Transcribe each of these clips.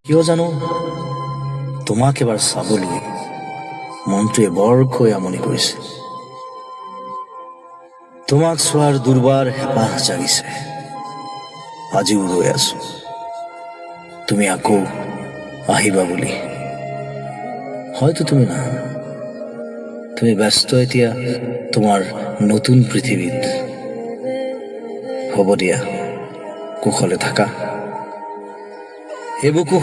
কিয় জানো তোমাক এবাৰ চাবলৈ মনটোৱে বৰকৈ আমনি কৰিছে। তোমাক চোৱাৰ দুৰ্বাৰ হেঁপাহ জাগিছে। আজিও ৰৈ আছো তুমি আকৌ আহিবা বুলি। হয়তো তুমি নাহা, তুমি ব্যস্ত এতিয়া তোমাৰ নতুন পৃথিৱীত। হ'ব দিয়া, কুশলে থাকা। এবুকু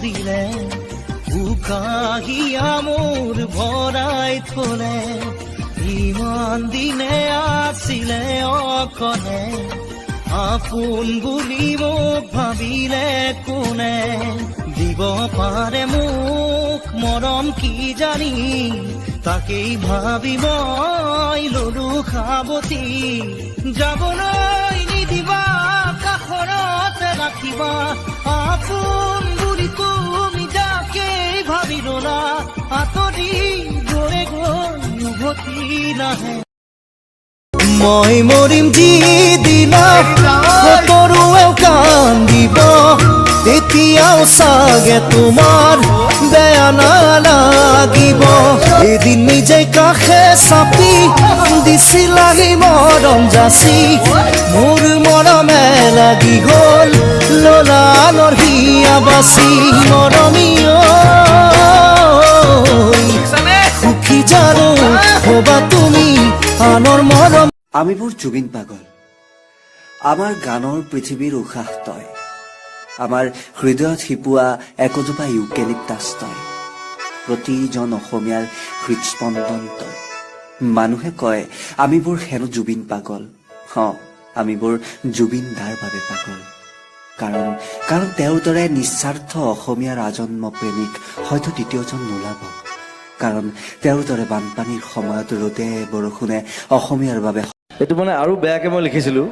দিলে উকাহিয়া মোৰ ভৰাই থলে, ইমান দিনে আছিলে অকলে, আপোন বুলি মোক ভাবিলে কোনে, দিব পাৰে মোক মৰম কি জানি, তাকেই ভাবি মই ললো সাৱতি। যাবলৈ নিদিবা, কাষৰতে ৰাখিবা, আপোন বুলি তুমি যাকে ভাবি ললা, আঁতৰি গৈ গৈ উভতি নাহে। মই মৰিম যিদিনা সকলোৱেও কান্দিব, তেতিয়াও চাগে তোমাৰ বেয়া নালাগিব। এদিন নিজে কাষে চাপি দিছিলাহি মৰম যাচি, মোৰ মৰমে লাগি গল ললালৰ হিয়া বাচি। মৰমীয় সুখী জানো হবা তুমি আনৰ মৰম। আমিবোৰ জুবিন পাগল, আমাৰ গানৰ পৃথিৱীৰ উশাহ তই, আমাৰ হৃদয়ত শিপোৱা একোজোপা ইউকেলিপ্টাছ তই, প্ৰতিজন অসমীয়াৰ হৃদস্পন্দন তই। মানুহে কয় আমিবোৰ হেনো জুবিন পাগল। আমিবোৰ জুবিন দাৰ বাবে পাগল, কাৰণ তেওঁৰ দৰে নিস্বাৰ্থ অসমীয়াৰ আজন্ম প্ৰেমিক হয়তো দ্বিতীয়জন নোলাব। কাৰণ তেওঁৰ দৰে বানপানীৰ সময়ত ৰ'দে বৰষুণে অসমীয়াৰ বাবে। এইটো মানে আৰু বেয়াকে মই লিখিছিলো।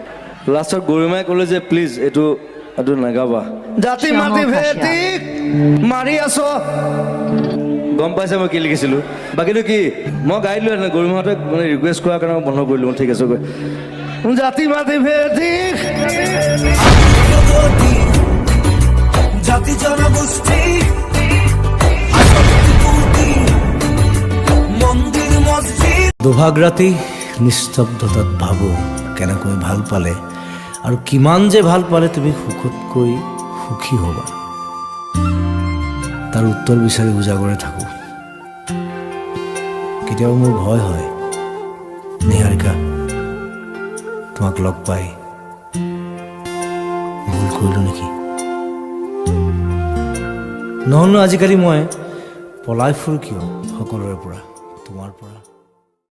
লাষ্টত গৰিমাই ক'লে যে প্লিজ এইটো নাগাবা, জাতি মাতি ভেটি মাৰি আছ। গম পাইছে মই কি লিখিছিলো। বাকীটো কি মই গাই দিলো, গৰিমাহঁতে মানে ৰিকুৱেষ্ট কৰাৰ কাৰণে মই বন্ধ কৰিলো। ঠিক আছে, জাতি মাতি ভেটি জাতি জনগোষ্ঠী মন্দিৰ মছজিদ। দুভাগ ৰাতি নিস্তব্ধতাত ভাবোঁ কেনেকৈ ভাল পালে আৰু কিমান যে ভাল পালে তুমি সুখতকৈ সুখী হ'বা, তাৰ উত্তৰ বিচাৰি উজাগৰে থাকোঁ। কেতিয়াবা মোৰ ভয় হয়, নিহাৰিকা তোমাক লগ পাই ভুল কৰিলোঁ নেকি। নহ'লে আজিকালি মই পলাই ফুৰোঁ কিয় সকলোৰে পৰা, তোমাৰ পৰা।